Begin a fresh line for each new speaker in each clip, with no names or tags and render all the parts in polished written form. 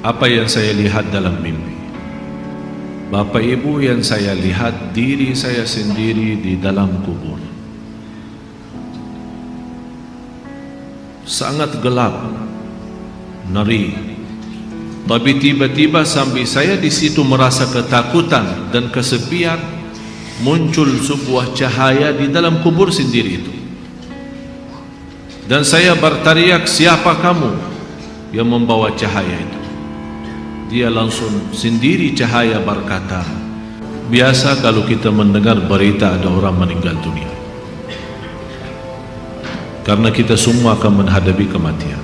Apa yang saya lihat dalam mimpi? Bapak Ibu, yang saya lihat diri saya sendiri di dalam kubur. Sangat gelap, ngeri. Tapi tiba-tiba sambil saya di situ merasa ketakutan dan kesepian, muncul sebuah cahaya di dalam kubur sendiri itu. Dan saya berteriak, "Siapa kamu yang membawa cahaya itu?" Dia langsung sendiri cahaya berkata, biasa kalau kita mendengar berita ada orang meninggal dunia, karena kita semua akan menghadapi kematian.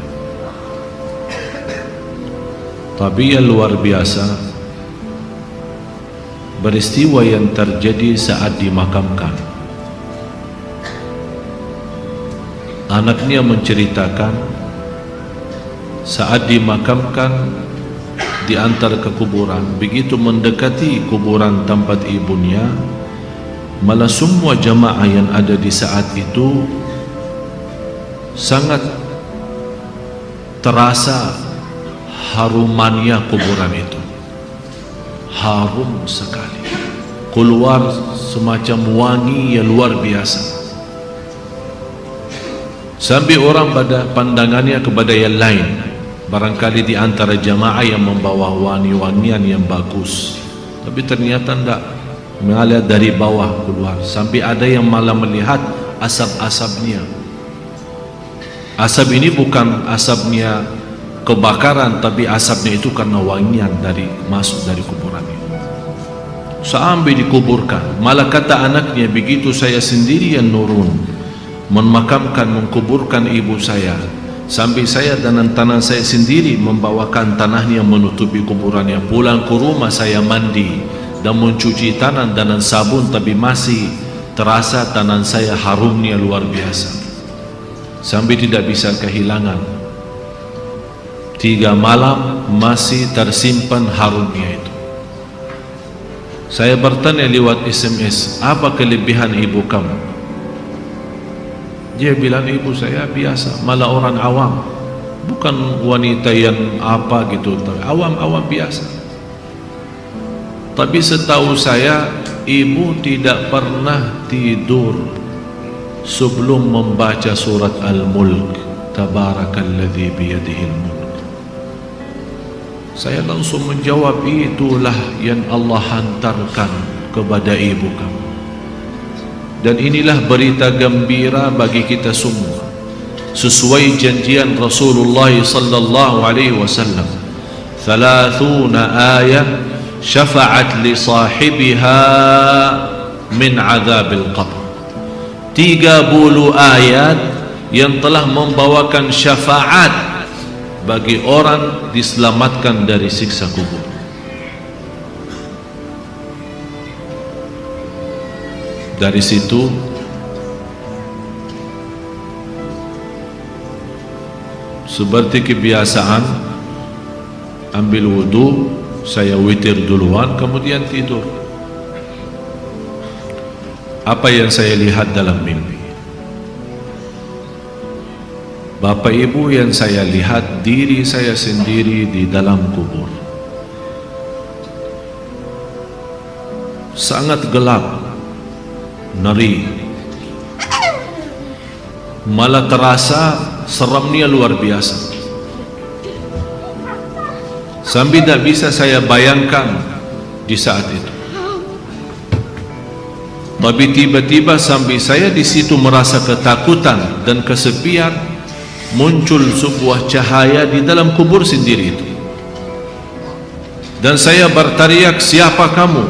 Tapi yang luar biasa, peristiwa yang terjadi saat dimakamkan. Anaknya menceritakan saat dimakamkan di antara kekuburan, begitu mendekati kuburan tempat ibunya, malah semua jamaah yang ada di saat itu sangat terasa harumannya kuburan itu. Harum sekali, keluar semacam wangi yang luar biasa, sampai orang pada pandangannya kepada yang lain. Barangkali di antara jamaah yang membawa wangi-wangian yang bagus, tapi ternyata tidak, mengalir dari bawah keluar, sampai ada yang malah melihat asap-asapnya. Asap ini bukan asapnya kebakaran, tapi asapnya itu karena wangian dari masuk dari kuburan itu. Sampai dikuburkan, malah kata anaknya, begitu saya sendiri yang nurun memakamkan, mengkuburkan ibu saya, sampai saya dan tanah saya sendiri membawakan tanahnya menutupi kuburannya. Pulang ke rumah saya mandi dan mencuci tangan dengan sabun, tapi masih terasa tangan saya harumnya luar biasa, sampai tidak bisa kehilangan. 3 malam masih tersimpan harumnya itu. Saya bertanya lewat SMS, apa kelebihan ibu kamu? Dia bilang, ibu saya biasa, malah orang awam, bukan wanita yang apa gitu, awam-awam biasa. Tapi setahu saya, ibu tidak pernah tidur sebelum membaca surat Al-Mulk, Tabarakalladzi biyadihil mulk. Saya langsung menjawab, itulah yang Allah hantarkan kepada ibu kamu. Dan inilah berita gembira bagi kita semua, sesuai janjian Rasulullah sallallahu alaihi wasallam, 30 ayat syafa'at li sahibiha min adzabil qabr. 30 ayat yang telah membawakan syafaat bagi orang diselamatkan dari siksa kubur. Dari situ seperti kebiasaan, ambil wudu, saya witir duluan, kemudian tidur. Apa yang saya lihat dalam mimpi? Bapak Ibu, yang saya lihat diri saya sendiri di dalam kubur. Sangat gelap, ngeri, malah terasa seramnya luar biasa, sampai tidak bisa saya bayangkan di saat itu. Tapi tiba-tiba sampai saya di situ merasa ketakutan dan kesepian, muncul sebuah cahaya di dalam kubur sendiri itu. Dan saya berteriak, siapa kamu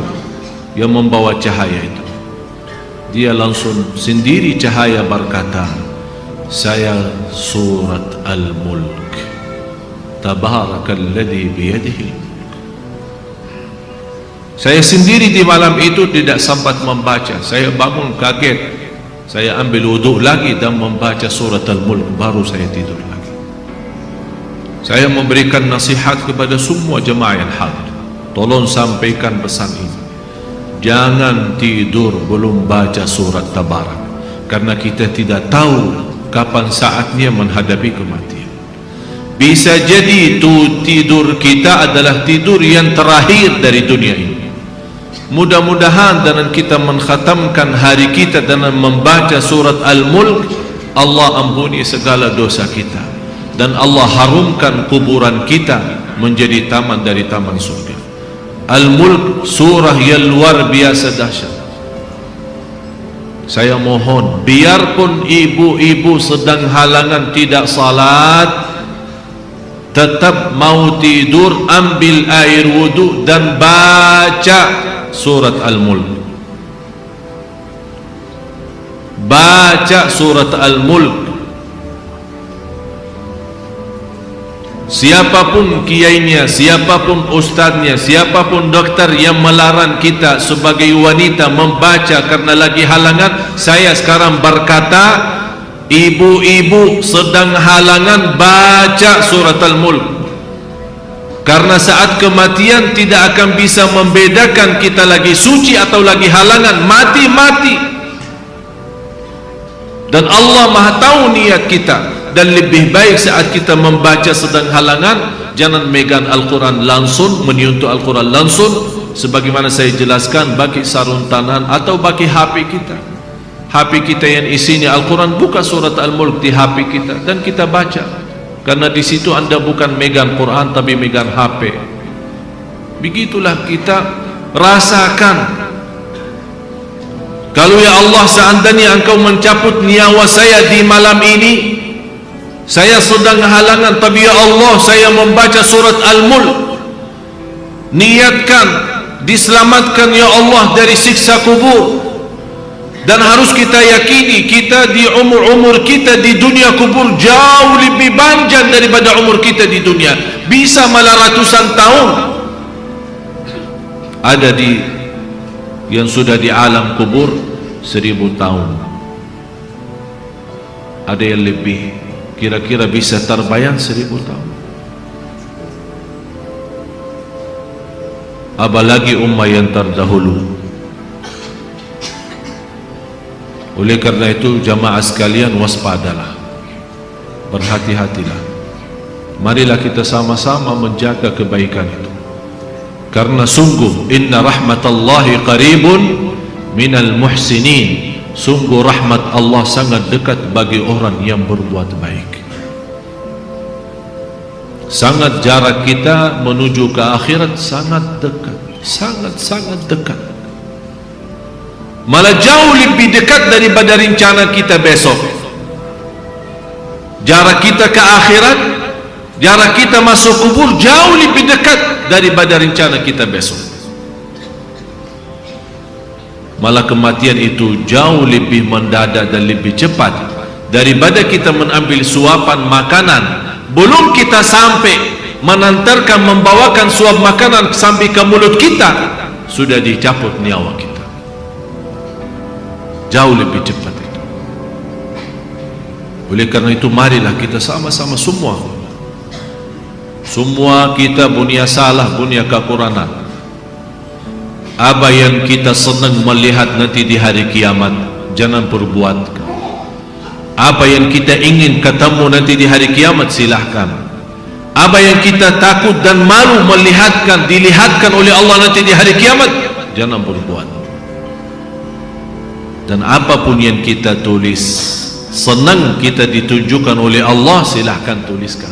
yang membawa cahaya itu? Dia langsung sendiri cahaya berkata, saya surat Al-Mulk, Tabarakalladzi biyadihil mulk. Saya sendiri di malam itu tidak sempat membaca. Saya bangun kaget, saya ambil wudhu lagi dan membaca surat Al-Mulk, baru saya tidur lagi. Saya memberikan nasihat kepada semua jemaah yang hadir, tolong sampaikan pesan ini, jangan tidur belum baca surat Tabarak, karena kita tidak tahu kapan saatnya menghadapi kematian. Bisa jadi itu tidur kita adalah tidur yang terakhir dari dunia ini. Mudah-mudahan dengan kita mengkhatamkan hari kita dengan membaca surat Al-Mulk, Allah ampuni segala dosa kita dan Allah harumkan kuburan kita menjadi taman dari taman surga. Al-Mulk surah yang luar biasa dahsyat. Saya mohon, biarpun ibu-ibu sedang halangan tidak salat, tetap mau tidur, ambil air wudu dan baca surat Al-Mulk. Baca surat Al-Mulk. Siapapun kiainya, siapapun ustaznya, siapapun dokter yang melarang kita sebagai wanita membaca karena lagi halangan, saya sekarang berkata, ibu-ibu sedang halangan, baca surat Al-Mulk. Karena saat kematian tidak akan bisa membedakan kita lagi suci atau lagi halangan, mati-mati. Dan Allah Maha tahu niat kita. Dan lebih baik saat kita membaca sedang halangan, jangan megang Al-Quran langsung, menyentuh Al-Quran langsung, sebagaimana saya jelaskan, bagi sarung tangan atau bagi HP kita. HP kita yang isinya Al-Quran, buka surat Al-Mulk di HP kita dan kita baca. Karena di situ anda bukan megang Quran tapi megang HP. Begitulah kita rasakan. Kalau ya Allah, seandainya engkau mencabut nyawa saya di malam ini, saya sedang halangan, tapi ya Allah saya membaca surat Al-Mulk, niatkan diselamatkan ya Allah dari siksa kubur. Dan harus kita yakini, kita di umur kita di dunia kubur jauh lebih panjang daripada umur kita di dunia, bisa malah ratusan tahun. Ada di yang sudah di alam kubur 1000 tahun, ada yang lebih, kira-kira bisa terbayang 1000 tahun. Apalagi ummah yang terdahulu. Oleh karena itu jamaah sekalian, waspadalah, berhati-hatilah. Marilah kita sama-sama menjaga kebaikan itu. Karena sungguh inna rahmatallahi qaribun minal muhsinin. Sungguh rahmat Allah sangat dekat bagi orang yang berbuat baik. Sangat jarak kita menuju ke akhirat sangat dekat, sangat-sangat dekat. Malah jauh lebih dekat daripada rencana kita besok. Jarak kita ke akhirat, jarak kita masuk kubur jauh lebih dekat daripada rencana kita besok. Malah kematian itu jauh lebih mendadak dan lebih cepat daripada kita mengambil suapan makanan. Belum kita sampai menantarkan, membawakan suap makanan sampai ke mulut kita, sudah dicabut nyawa kita. Jauh lebih cepat itu. Oleh karena itu marilah kita sama-sama semua kita punya salah, punya kekurangan. Apa yang kita senang melihat nanti di hari kiamat, jangan perbuat. Apa yang kita ingin ketemu nanti di hari kiamat, silahkan. Apa yang kita takut dan malu dilihatkan oleh Allah nanti di hari kiamat, jangan berbuat. Dan apapun yang kita tulis, senang kita ditunjukkan oleh Allah, silahkan tuliskan.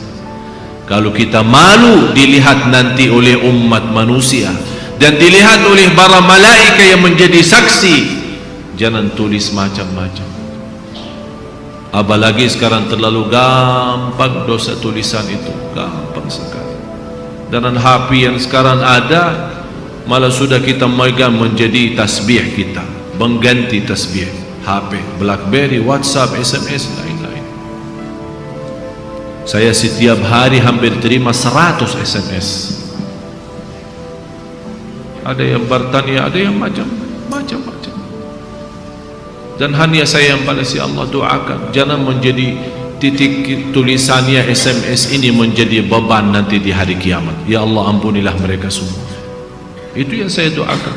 Kalau kita malu dilihat nanti oleh umat manusia dan dilihat oleh para malaikat yang menjadi saksi, jangan tulis macam-macam. Apalagi sekarang terlalu gampang dosa tulisan itu, gampang sekali. Dan HP yang sekarang ada, malah sudah kita megang menjadi tasbih kita, mengganti tasbih. HP, BlackBerry, WhatsApp, SMS, lain-lain. Saya setiap hari hampir terima 100 SMS. Ada yang bertanya, ada yang macam-macam. Dan hanya saya yang balas, ya Allah doakan, jangan menjadi titik tulisannya SMS ini menjadi beban nanti di hari kiamat. Ya Allah ampunilah mereka semua. Itu yang saya doakan.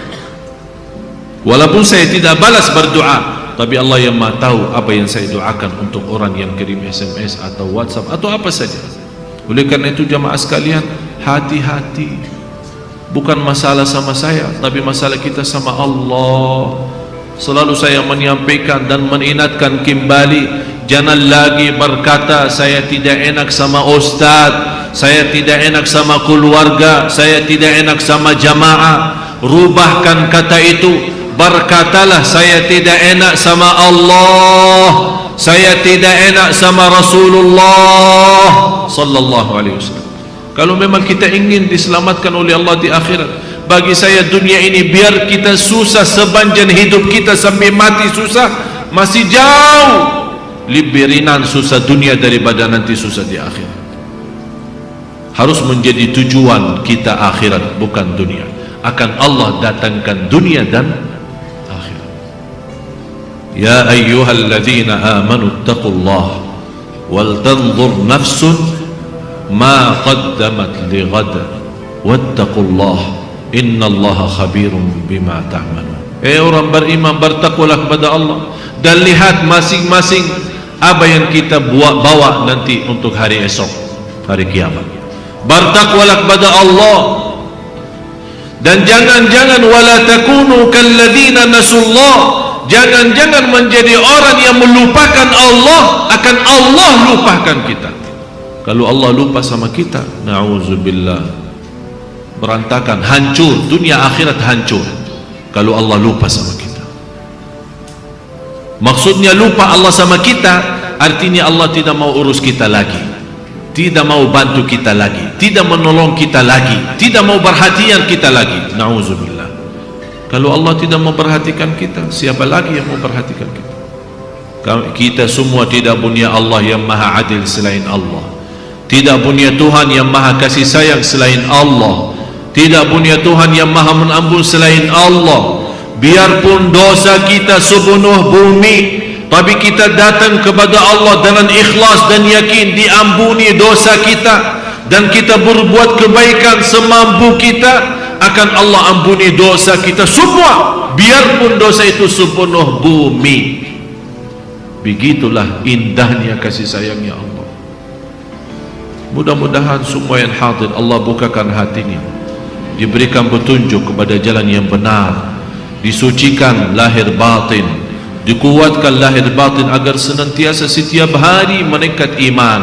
Walaupun saya tidak balas berdoa, tapi Allah yang Maha tahu apa yang saya doakan untuk orang yang kirim SMS atau WhatsApp atau apa saja. Oleh karena itu jamaah sekalian, hati-hati. Bukan masalah sama saya, tapi masalah kita sama Allah. Selalu saya menyampaikan dan mengingatkan kembali, jangan lagi berkata saya tidak enak sama ustaz, saya tidak enak sama keluarga, saya tidak enak sama jamaah. Rubahkan kata itu, berkatalah saya tidak enak sama Allah, saya tidak enak sama Rasulullah sallallahu alaihi wasallam. Kalau memang kita ingin diselamatkan oleh Allah di akhirat, bagi saya dunia ini biar kita susah sepanjang hidup kita sampai mati susah, masih jauh lebih ringan susah dunia daripada nanti susah di akhirat. Harus menjadi tujuan kita akhirat, bukan dunia. Akan Allah datangkan dunia dan akhirat. Ya ayyuhalladzina amanu taqullaha wal tanzur nafsun ma qaddamat lighad wattaqullaha innallaha khabirum bima ta'malun. Orang beriman, bertakwalah kepada Allah dan lihat masing-masing apa yang kita bawa nanti untuk hari esok, hari kiamat. Bertakwalah kepada Allah dan jangan-jangan wala takunu kalladzina nasullah, jangan-jangan menjadi orang yang melupakan Allah, akan Allah lupakan kita. Kalau Allah lupa sama kita, na'udzubillah, berantakan, hancur, dunia akhirat hancur kalau Allah lupa sama kita. Maksudnya lupa Allah sama kita, artinya Allah tidak mau urus kita lagi, tidak mau bantu kita lagi, tidak menolong kita lagi, tidak mau perhatian kita lagi. Na'udzubillah. Kalau Allah tidak mau perhatikan kita, siapa lagi yang mau perhatikan kita? Kita semua tidak punya Allah yang maha adil selain Allah, tidak punya Tuhan yang maha kasih sayang selain Allah, tidak punya Tuhan yang maha mengampun selain Allah. Biarpun dosa kita sepenuh bumi, tapi kita datang kepada Allah dengan ikhlas dan yakin diampuni dosa kita, dan kita berbuat kebaikan semampu kita, akan Allah ampuni dosa kita semua, biarpun dosa itu sepenuh bumi. Begitulah indahnya kasih sayangnya Allah. Mudah-mudahan semua yang hadir Allah bukakan hatinya, diberikan petunjuk kepada jalan yang benar, disucikan lahir batin, dikuatkan lahir batin agar senantiasa setiap hari menaikkan iman,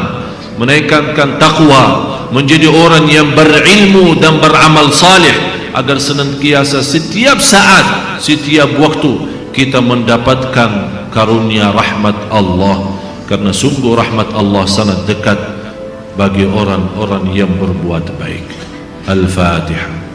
menaikkan takwa, menjadi orang yang berilmu dan beramal saleh, agar senantiasa setiap saat, setiap waktu kita mendapatkan karunia rahmat Allah, karena sungguh rahmat Allah sangat dekat bagi orang-orang yang berbuat baik. Al-Fatihah.